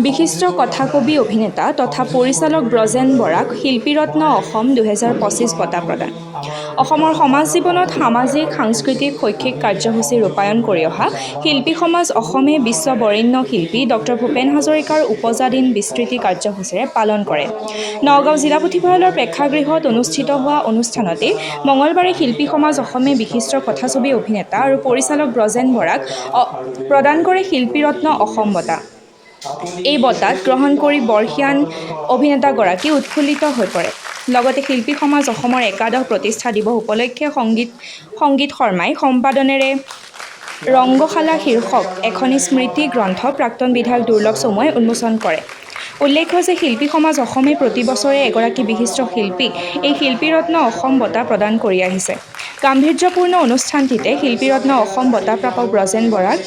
বিশিষ্ট কথাকবি অভিনেতা তথা পৰিচালক ব্ৰজেন বৰাক শিল্পীৰত্ন অসম 2025 বঁটা প্ৰদান। অসমৰ সমাজ জীৱনত সামাজিক, সাংস্কৃতিক, শৈক্ষিক কাৰ্যসূচী ৰূপায়ণ কৰি অহা শিল্পী সমাজ অসমে বিশ্ব বৰেণ্য শিল্পী ডক্টৰ ভূপেন হাজৰিকাৰ উপজা দিন বিস্তৃতি কাৰ্যসূচীৰে পালন কৰে। নগাঁও জিলা পুথিভঁৰালৰ প্ৰেক্ষাগৃহত অনুষ্ঠিত হোৱা অনুষ্ঠানতে মঙলবাৰে শিল্পী সমাজ অসমে বিশিষ্ট কথাছবি অভিনেতা আৰু পৰিচালক ব্ৰজেন বৰাক প্ৰদান কৰে শিল্পীৰত্ন অসম বঁটা। এই বঁটাত গ্ৰহণ কৰি বৰ্ষীয়ান অভিনেতাগৰাকী উৎফুল্লিত হৈ পৰে। লগতে শিল্পী সমাজ অসমৰ একাদশ প্ৰতিষ্ঠা দিৱস উপলক্ষে সংগীত শৰ্মাই সম্পাদনেৰে ৰংগশালা শীৰ্ষক এখনি স্মৃতি গ্ৰন্থ প্ৰাক্তন বিধায়ক দুৰ্লভ চমুৱাই উন্মোচন কৰে। উল্লেখ্য যে শিল্পী সমাজ অসমে প্ৰতি বছৰে এগৰাকী বিশিষ্ট শিল্পীক এই শিল্পীৰত্ন অসম বঁটা প্ৰদান কৰি আহিছে। গাম্ভীৰ্যপূৰ্ণ অনুষ্ঠানটিতে শিল্পীৰত্ন অসম বঁটাপ্ৰাপক ব্ৰজেন বৰাক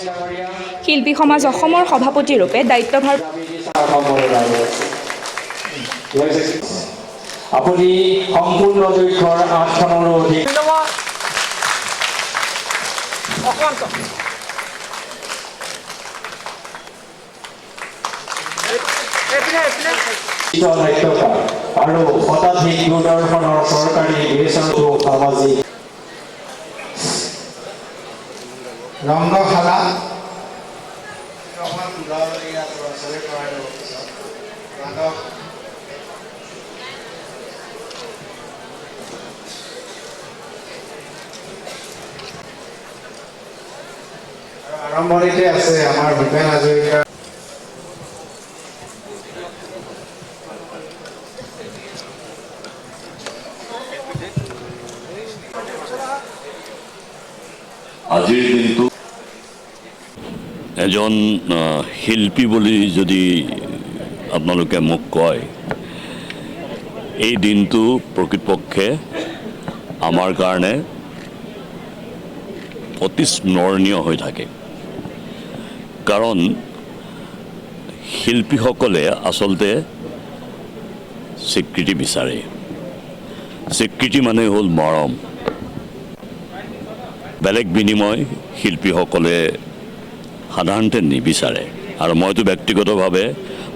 শিল্পী সমাজ অসমৰ সভাপতিৰূপে দায়িত্বভাৰ আপুনি সম্পূৰ্ণ দৈৰ্ঘ্যৰ 8খনৰো অধিক আৰু শতাধিক দূৰদৰ্শনৰ চৰকাৰী বেচৰকাৰী সামাজিক ৰংগশালা আৰম্ভণিতে আছে আমাৰ ভূপেন হাজৰিকা আজিৰ দিনটো এজন শিল্পী বুলি যদি আপোনালোকে মোক কয়, এই দিনটো প্ৰকৃতপক্ষে আমাৰ কাৰণে অতি স্মৰণীয় হৈ থাকে। কাৰণ শিল্পীসকলে আচলতে স্বীকৃতি বিচাৰে। স্বীকৃতি মানে হ'ল মৰম। বেলেগ বিনিময় শিল্পীসকলে সাধাৰণতে নিবিচাৰে, আৰু মইতো ব্যক্তিগতভাৱে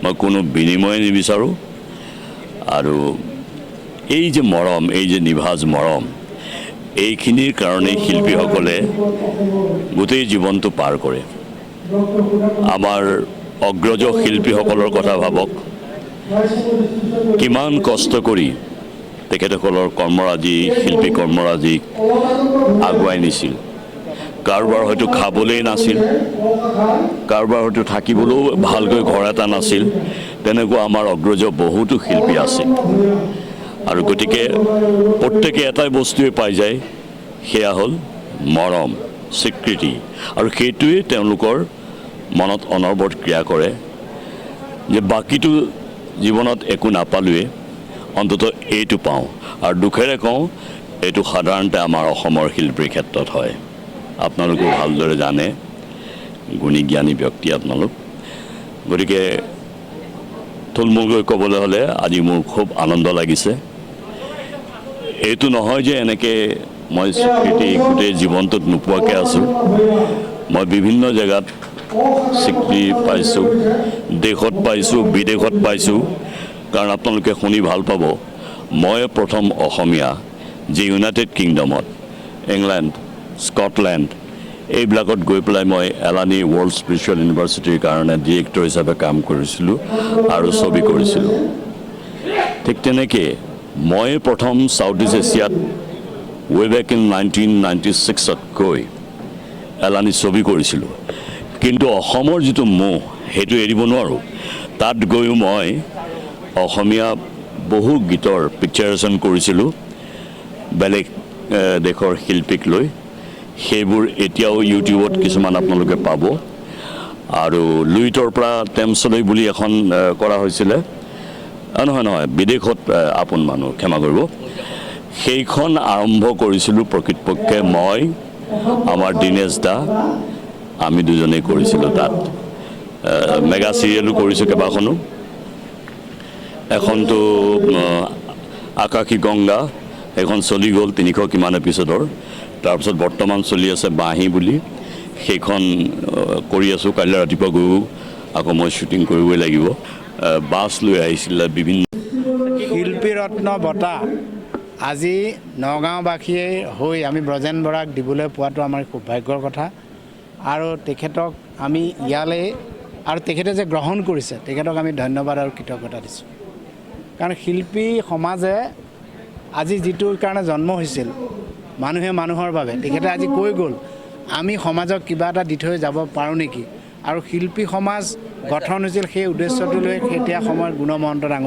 মই কোনো বিনিময় নিবিচাৰোঁ। আৰু এই যে মৰম, এই যে নিভাঁজ মৰম, এইখিনিৰ কাৰণেই শিল্পীসকলে গোটেই জীৱনটো পাৰ কৰে। আমাৰ অগ্ৰজ শিল্পীসকলৰ কথা ভাবক, কিমান কষ্ট কৰি তেখেতসকলৰ কৰ্মৰাজি, শিল্পী কৰ্মৰাজিক আগুৱাই নিছিল। কাৰোবাৰ হয়তো খাবলৈ নাছিল, কাৰোবাৰ হয়তো থাকিবলৈও ভালকৈ ঘৰ এটা নাছিল। তেনেকুৱা আমাৰ অগ্ৰজ বহুতো শিল্পী আছে। আৰু গতিকে প্ৰত্যেকে এটাই বস্তুৱে পাই যায়, সেয়া হ'ল মৰম, স্বীকৃতি। আৰু সেইটোৱে তেওঁলোকৰ মনত অনবৰত ক্ৰিয়া কৰে যে বাকীটো জীৱনত একো নাপালোৱে, অন্ততঃ এইটো পাওঁ। আৰু দুখেৰে কওঁ, এইটো সাধাৰণতে আমাৰ অসমৰ শিল্পীৰ ক্ষেত্ৰত হয়। আপোনালোকেও ভালদৰে জানে, গুণী জ্ঞানী ব্যক্তি আপোনালোক। গতিকে থুলমূলকৈ ক'বলৈ হ'লে আজি মোৰ খুব আনন্দ লাগিছে। এইটো নহয় যে এনেকৈ মই স্বীকৃতি গোটেই জীৱনটোত নোপোৱাকৈ আছোঁ। মই বিভিন্ন জেগাত স্বীকৃতি পাইছোঁ, দেশত পাইছোঁ, বিদেশত পাইছোঁ। কাৰণ আপোনালোকে শুনি ভাল পাব, মই প্ৰথম অসমীয়া যি ইউনাইটেড কিংডমত, ইংলেণ্ড, স্কটলেণ্ড এইবিলাকত গৈ পেলাই মই এলানি ৱৰ্ল্ড স্পিৰিচুৱেল ইউনিভাৰ্চিটিৰ কাৰণে ডিৰেক্টৰ হিচাপে কাম কৰিছিলোঁ আৰু ছবি কৰিছিলোঁ। ঠিক তেনেকৈ মই প্ৰথম ছাউথ ইষ্ট এছিয়াত ৱে বেক ইন 1996ত গৈ এলানি ছবি কৰিছিলোঁ। কিন্তু অসমৰ যিটো মোহ, সেইটো এৰিব নোৱাৰোঁ। তাত গৈও মই অসমীয়া বহু গীতৰ পিকচাৰেশ্যন কৰিছিলোঁ বেলেগ দেশৰ শিল্পীক লৈ। সেইবোৰ এতিয়াও ইউটিউবত কিছুমান আপোনালোকে পাব। আৰু লুইতৰ পৰা টেমছলৈ বুলি এখন কৰা হৈছিলে, নহয় বিদেশত আপোন মানুহ, ক্ষমা কৰিব। সেইখন আৰম্ভ কৰিছিলোঁ প্ৰকৃতপক্ষে মই, আমাৰ দীনেশ দা, আমি দুজনেই কৰিছিলোঁ। তাত মেগা চিৰিয়েলো কৰিছোঁ কেইবাখনো। এখনতো আকাশী গংগা, সেইখন চলি গ'ল 300 কিমান এপিছডৰ। তাৰপিছত বৰ্তমান চলি আছে বাঁহী বুলি, সেইখন কৰি আছোঁ। কাইলৈ ৰাতিপুৱা গৈও আকৌ মই শ্বুটিং কৰিবই লাগিব বাছ লৈ আহিছিল বিভিন্ন শিল্পী ৰত্ন বঁটা আজি নগাঁওবাসীয়ে হৈ আমি ব্ৰজেন বৰাক দিবলৈ পোৱাটো আমাৰ খুব ভাগ্যৰ কথা আৰু তেখেতক আমি ইয়ালৈ আৰু তেখেতে যে গ্ৰহণ কৰিছে তেখেতক আমি ধন্যবাদ আৰু কৃতজ্ঞতা দিছোঁ কাৰণ শিল্পী সমাজে আজি যিটোৰ কাৰণে জন্ম হৈছিল মানুহে মানুহৰ বাবে তেখেতে আজি কৈ গ'ল আমি সমাজক কিবা এটা দি থৈ যাব পাৰোঁ নেকি আৰু শিল্পী সমাজ গঠন হৈছিল সেই উদ্দেশ্যটো লৈ এতিয়া সময়ত গুণ মহন্ত ডাঙৰীয়া